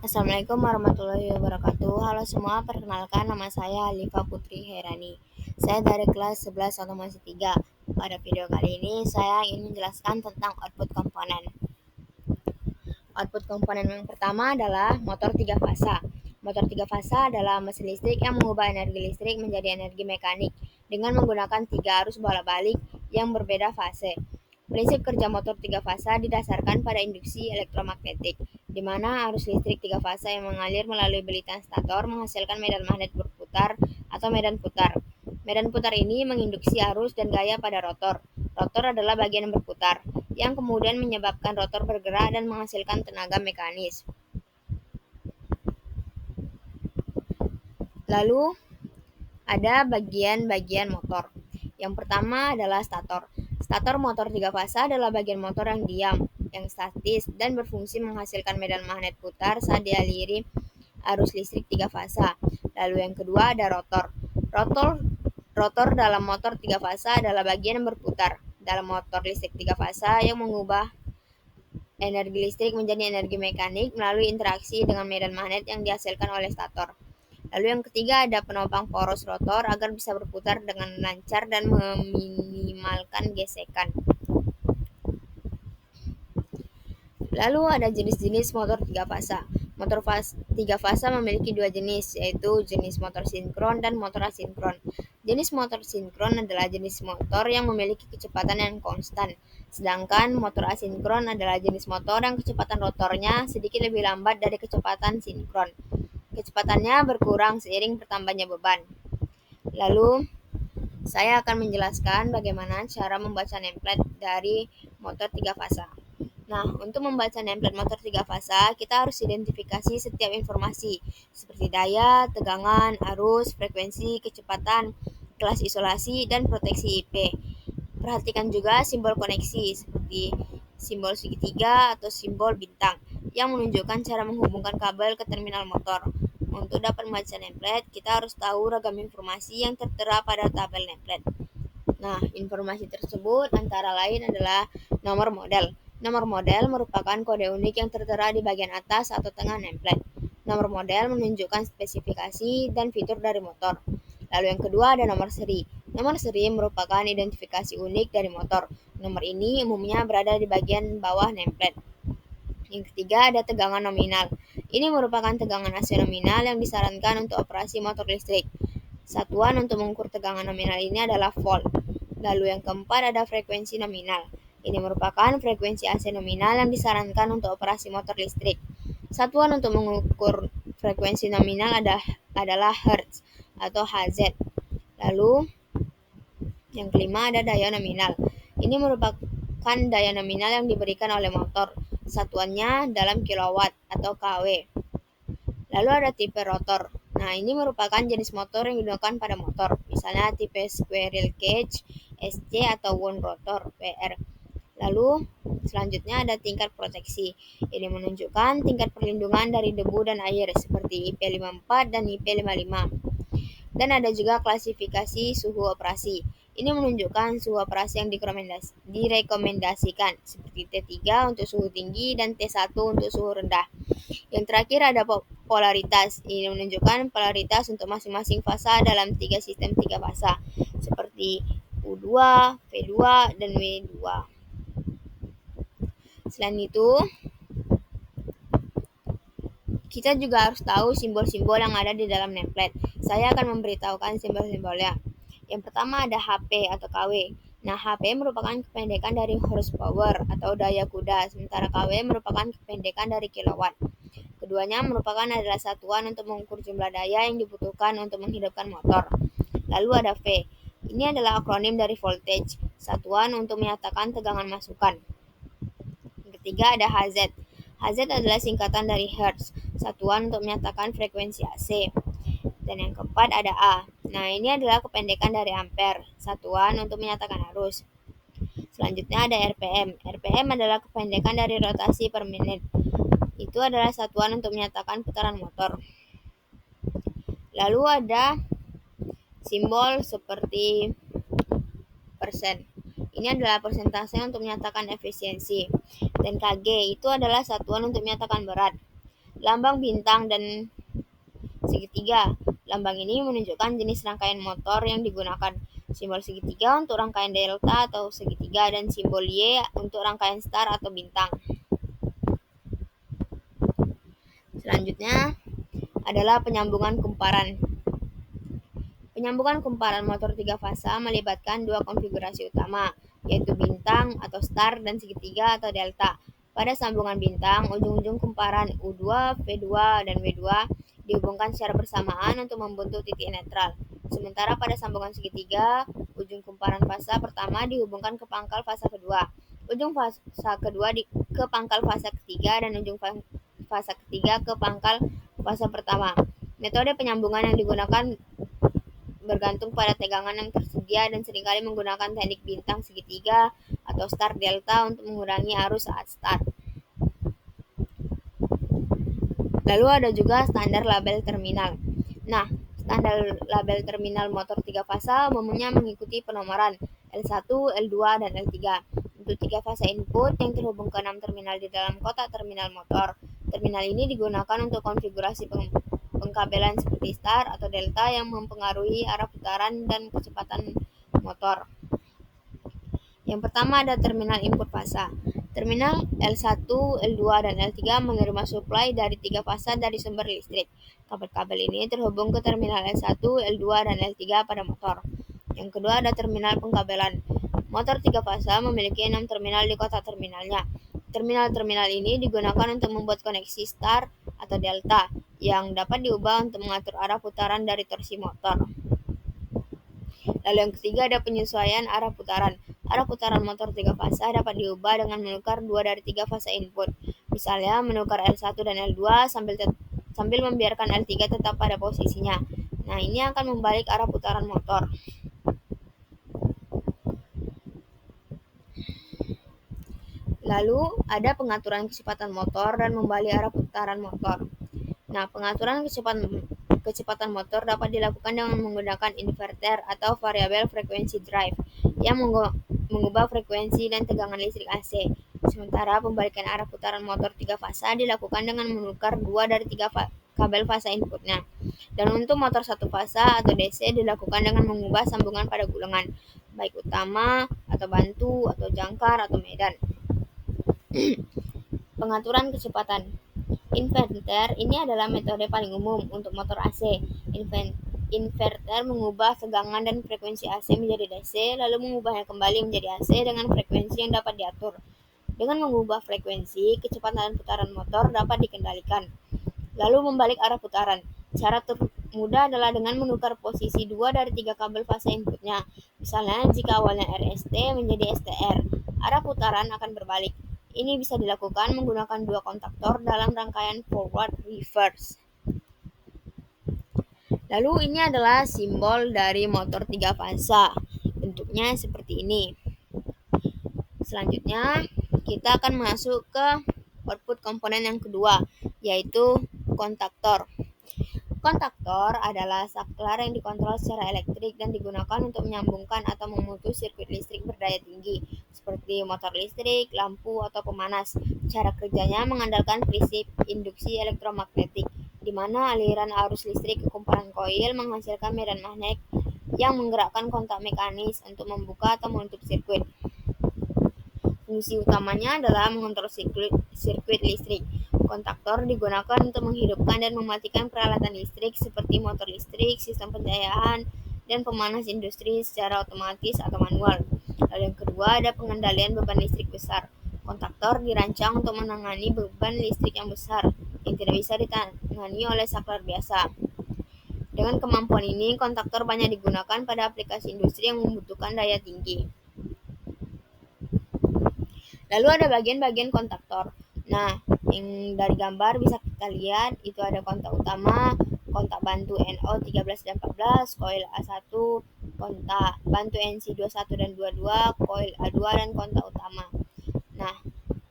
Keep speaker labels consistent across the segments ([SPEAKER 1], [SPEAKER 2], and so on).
[SPEAKER 1] Assalamualaikum warahmatullahi wabarakatuh. Halo semua, perkenalkan nama saya Alifa Putri Herani. Saya dari kelas 11 otomasi 3. Pada video kali ini saya ingin menjelaskan tentang output komponen. Output komponen yang pertama adalah motor 3 fasa. Motor 3 fasa adalah mesin listrik yang mengubah energi listrik menjadi energi mekanik dengan menggunakan 3 arus bolak-balik yang berbeda fase. Prinsip kerja motor 3 fasa didasarkan pada induksi elektromagnetik, di mana arus listrik 3 fasa yang mengalir melalui belitan stator menghasilkan medan magnet berputar atau medan putar. Medan putar ini menginduksi arus dan gaya pada rotor. Rotor adalah bagian yang berputar, yang kemudian menyebabkan rotor bergerak dan menghasilkan tenaga mekanis. Lalu ada bagian-bagian motor. Yang pertama adalah stator. Stator motor 3 fasa adalah bagian motor yang diam, yang statis, dan berfungsi menghasilkan medan magnet putar saat dialiri arus listrik 3 fasa. Lalu yang kedua ada rotor. Rotor dalam motor 3 fasa adalah bagian yang berputar dalam motor listrik 3 fasa yang mengubah energi listrik menjadi energi mekanik melalui interaksi dengan medan magnet yang dihasilkan oleh stator. Lalu yang ketiga ada penopang poros rotor agar bisa berputar dengan lancar dan meminimalkan gesekan. Lalu ada jenis-jenis motor 3 fasa. Motor 3 fasa memiliki dua jenis, yaitu jenis motor sinkron dan motor asinkron. Jenis motor sinkron adalah jenis motor yang memiliki kecepatan yang konstan, sedangkan motor asinkron adalah jenis motor yang kecepatan rotornya sedikit lebih lambat dari kecepatan sinkron. Kecepatannya berkurang seiring bertambahnya beban. Lalu, saya akan menjelaskan bagaimana cara membaca template dari motor 3 fasa. Nah, untuk membaca template motor 3 fasa, kita harus identifikasi setiap informasi, seperti daya, tegangan, arus, frekuensi, kecepatan, kelas isolasi, dan proteksi IP. Perhatikan juga simbol koneksi, seperti simbol segitiga atau simbol bintang, yang menunjukkan cara menghubungkan kabel ke terminal motor. Untuk dapat membaca template, kita harus tahu ragam informasi yang tertera pada tabel template. Nah, informasi tersebut antara lain adalah nomor model. Nomor model merupakan kode unik yang tertera di bagian atas atau tengah template. Nomor model menunjukkan spesifikasi dan fitur dari motor. Lalu yang kedua ada nomor seri. Nomor seri merupakan identifikasi unik dari motor. Nomor ini umumnya berada di bagian bawah template. Yang ketiga ada tegangan nominal. Ini merupakan tegangan AC nominal yang disarankan untuk operasi motor listrik. Satuan untuk mengukur tegangan nominal ini adalah volt. Lalu yang keempat ada frekuensi nominal. Ini merupakan frekuensi AC nominal yang disarankan untuk operasi motor listrik. Satuan untuk mengukur frekuensi nominal adalah Hertz atau Hz. Lalu yang kelima ada daya nominal. Ini merupakan daya nominal yang diberikan oleh motor. Satuannya dalam kilowatt atau kW. Lalu ada tipe rotor. Nah, ini merupakan jenis motor yang digunakan pada motor. Misalnya tipe squirrel cage, SC atau wound rotor, WR. Lalu selanjutnya ada tingkat proteksi. Ini menunjukkan tingkat perlindungan dari debu dan air seperti IP54 dan IP55. Dan ada juga klasifikasi suhu operasi. Ini menunjukkan suhu operasi yang direkomendasikan seperti T3 untuk suhu tinggi dan T1 untuk suhu rendah. Yang terakhir ada polaritas. Ini menunjukkan polaritas untuk masing-masing fasa dalam 3 sistem 3 fasa seperti U2, V2, dan W2. Selain itu, kita juga harus tahu simbol-simbol yang ada di dalam template. Saya akan memberitahukan simbol-simbolnya. Yang pertama ada HP atau KW. Nah, HP merupakan kependekan dari horsepower atau daya kuda, sementara KW merupakan kependekan dari kilowatt. Keduanya merupakan adalah satuan untuk mengukur jumlah daya yang dibutuhkan untuk menghidupkan motor. Lalu ada V. Ini adalah akronim dari voltage, satuan untuk menyatakan tegangan masukan. Yang ketiga ada Hz. Hz adalah singkatan dari Hertz, satuan untuk menyatakan frekuensi AC. Dan yang keempat ada A. Nah, ini adalah kependekan dari ampere, satuan untuk menyatakan arus. Selanjutnya ada RPM. RPM adalah kependekan dari rotasi per menit. Itu adalah satuan untuk menyatakan putaran motor. Lalu ada simbol seperti persen. Ini adalah persentase untuk menyatakan efisiensi. Dan kg itu adalah satuan untuk menyatakan berat. lambang bintang dan segitiga. Lambang ini menunjukkan jenis rangkaian motor yang digunakan. Simbol segitiga untuk rangkaian delta atau segitiga dan simbol Y untuk rangkaian star atau bintang. Selanjutnya adalah penyambungan kumparan. Penyambungan kumparan motor 3 fasa melibatkan dua konfigurasi utama, yaitu bintang atau star dan segitiga atau delta. Pada sambungan bintang, ujung-ujung kumparan U2, V2, dan W2 dihubungkan secara bersamaan untuk membentuk titik netral. Sementara pada sambungan segitiga, ujung kumparan fasa pertama dihubungkan ke pangkal fasa kedua, ujung fasa kedua ke pangkal fasa ketiga, dan ujung fasa ketiga ke pangkal fasa pertama. Metode penyambungan yang digunakan bergantung pada tegangan yang tersedia dan seringkali menggunakan teknik bintang segitiga atau star delta untuk mengurangi arus saat start. Lalu ada juga standar label terminal. Nah, standar label terminal motor 3 fasa umumnya mengikuti penomoran L1, L2, dan L3. Untuk 3 fasa input yang terhubung ke 6 terminal di dalam kotak terminal motor. Terminal ini digunakan untuk konfigurasi pengkabelan seperti star atau delta yang mempengaruhi arah putaran dan kecepatan motor. Yang pertama ada terminal input fasa. Terminal L1, L2, dan L3 menerima suplai dari 3 fasa dari sumber listrik. Kabel-kabel ini terhubung ke terminal L1, L2, dan L3 pada motor. Yang kedua ada terminal pengkabelan. Motor 3 fasa memiliki 6 terminal di kotak terminalnya. Terminal-terminal ini digunakan untuk membuat koneksi star atau delta yang dapat diubah untuk mengatur arah putaran dari torsi motor. Lalu yang ketiga ada penyesuaian arah putaran. Arah putaran motor 3 fasa dapat diubah dengan menukar 2 dari 3 fasa input. Misalnya menukar L1 dan L2 sambil membiarkan L3 tetap pada posisinya. Nah, ini akan membalik arah putaran motor. Lalu ada pengaturan kecepatan motor dan membalik arah putaran motor. Nah, pengaturan kecepatan motor dapat dilakukan dengan menggunakan inverter atau variabel frekuensi drive yang mengubah frekuensi dan tegangan listrik AC. Sementara pembalikan arah putaran motor 3 fasa dilakukan dengan menukar 2 dari 3 kabel fasa inputnya. Dan untuk motor 1 fasa atau DC dilakukan dengan mengubah sambungan pada gulungan, baik utama atau bantu atau jangkar atau medan. Pengaturan kecepatan. Inverter ini adalah metode paling umum untuk motor AC. Inverter mengubah tegangan dan frekuensi AC menjadi DC, lalu mengubahnya kembali menjadi AC dengan frekuensi yang dapat diatur. Dengan mengubah frekuensi, kecepatan putaran motor dapat dikendalikan. Lalu membalik arah putaran. Cara termudah adalah dengan menukar posisi 2 dari 3 kabel fase inputnya. Misalnya, jika awalnya RST menjadi STR, arah putaran akan berbalik. Ini bisa dilakukan menggunakan 2 kontaktor dalam rangkaian forward reverse. Lalu ini adalah simbol dari motor 3 fasa. Bentuknya seperti ini. Selanjutnya, kita akan masuk ke output komponen yang kedua, yaitu kontaktor. Kontaktor adalah saklar yang dikontrol secara elektrik dan digunakan untuk menyambungkan atau memutus sirkuit listrik berdaya tinggi, seperti motor listrik, lampu, atau pemanas. Cara kerjanya mengandalkan prinsip induksi elektromagnetik, di mana aliran arus listrik ke kumparan koil menghasilkan medan magnet yang menggerakkan kontak mekanis untuk membuka atau menutup sirkuit. Fungsi utamanya adalah mengontrol sirkuit listrik. Kontaktor digunakan untuk menghidupkan dan mematikan peralatan listrik seperti motor listrik, sistem pencahayaan, dan pemanas industri secara otomatis atau manual. Lalu yang kedua ada pengendalian beban listrik besar. Kontaktor dirancang untuk menangani beban listrik yang besar yang tidak bisa ditangani oleh saklar biasa. Dengan kemampuan ini, kontaktor banyak digunakan pada aplikasi industri yang membutuhkan daya tinggi. Lalu ada bagian-bagian kontaktor. Nah, yang dari gambar bisa kita lihat itu ada kontak utama, kontak bantu NO13 dan 14, koil A1, kontak bantu NC21 dan 22, koil A2 dan kontak utama. Nah,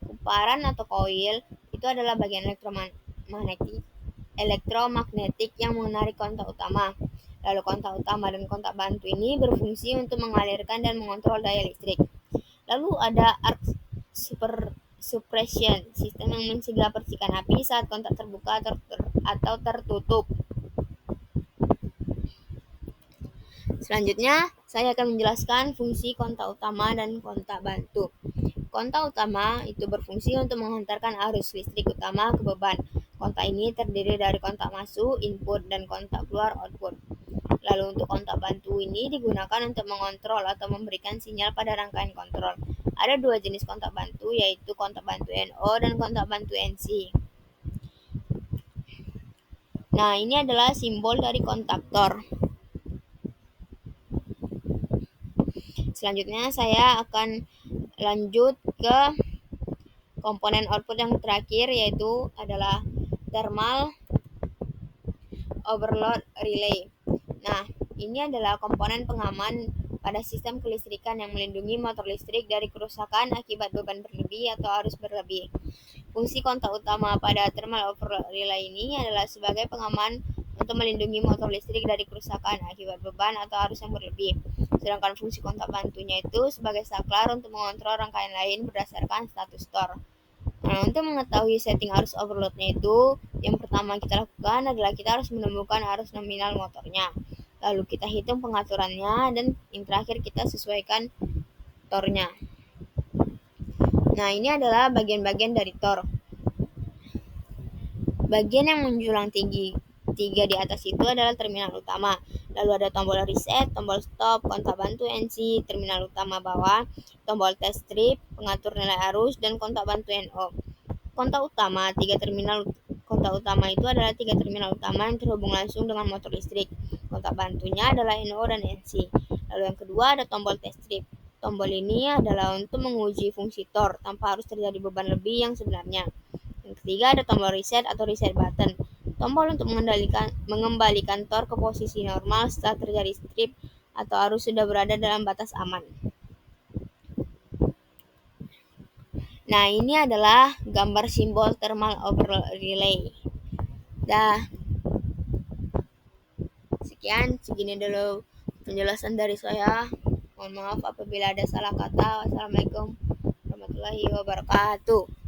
[SPEAKER 1] kumparan atau koil itu adalah bagian elektromagnetik yang menarik kontak utama. Lalu kontak utama dan kontak bantu ini berfungsi untuk mengalirkan dan mengontrol daya listrik. Lalu ada arc suppression, sistem yang mencegah percikan api saat kontak terbuka atau tertutup. Selanjutnya, saya akan menjelaskan fungsi kontak utama dan kontak bantu. Kontak utama itu berfungsi untuk menghantarkan arus listrik utama ke beban. Kontak ini terdiri dari kontak masuk (input) dan kontak keluar (output). Lalu untuk kontak bantu ini digunakan untuk mengontrol atau memberikan sinyal pada rangkaian kontrol. Ada dua jenis kontak bantu, yaitu kontak bantu NO dan kontak bantu NC. Nah, ini adalah simbol dari kontaktor. Selanjutnya saya akan lanjut ke komponen output yang terakhir, yaitu adalah thermal overload relay. Nah, ini adalah komponen pengaman pada sistem kelistrikan yang melindungi motor listrik dari kerusakan akibat beban berlebih atau arus berlebih. Fungsi kontak utama pada thermal overload relay ini adalah sebagai pengaman untuk melindungi motor listrik dari kerusakan akibat beban atau arus yang berlebih. Sedangkan fungsi kontak bantunya itu sebagai saklar untuk mengontrol rangkaian lain berdasarkan status tor. Nah, untuk mengetahui setting arus overloadnya itu, yang pertama kita lakukan adalah kita harus menemukan arus nominal motornya. Lalu kita hitung pengaturannya, dan yang terakhir kita sesuaikan tornya. Nah, ini adalah bagian-bagian dari tor. Bagian yang menjulang tinggi 3 di atas itu adalah terminal utama. Lalu ada tombol reset, tombol stop, kontak bantu NC, terminal utama bawah, tombol test strip, pengatur nilai arus, dan kontak bantu NO. Kontak utama itu adalah 3 terminal utama yang terhubung langsung dengan motor listrik. Kontak bantunya adalah NO dan NC. Lalu yang kedua ada tombol test strip. Tombol ini adalah untuk menguji fungsi tor tanpa harus terjadi beban lebih yang sebenarnya. Yang ketiga ada tombol reset atau reset button. Tombol untuk mengembalikan tor ke posisi normal setelah terjadi strip atau arus sudah berada dalam batas aman. Nah, ini adalah gambar simbol thermal overload relay. Sekian, segini dulu penjelasan dari saya. Mohon maaf apabila ada salah kata. Wassalamualaikum warahmatullahi wabarakatuh.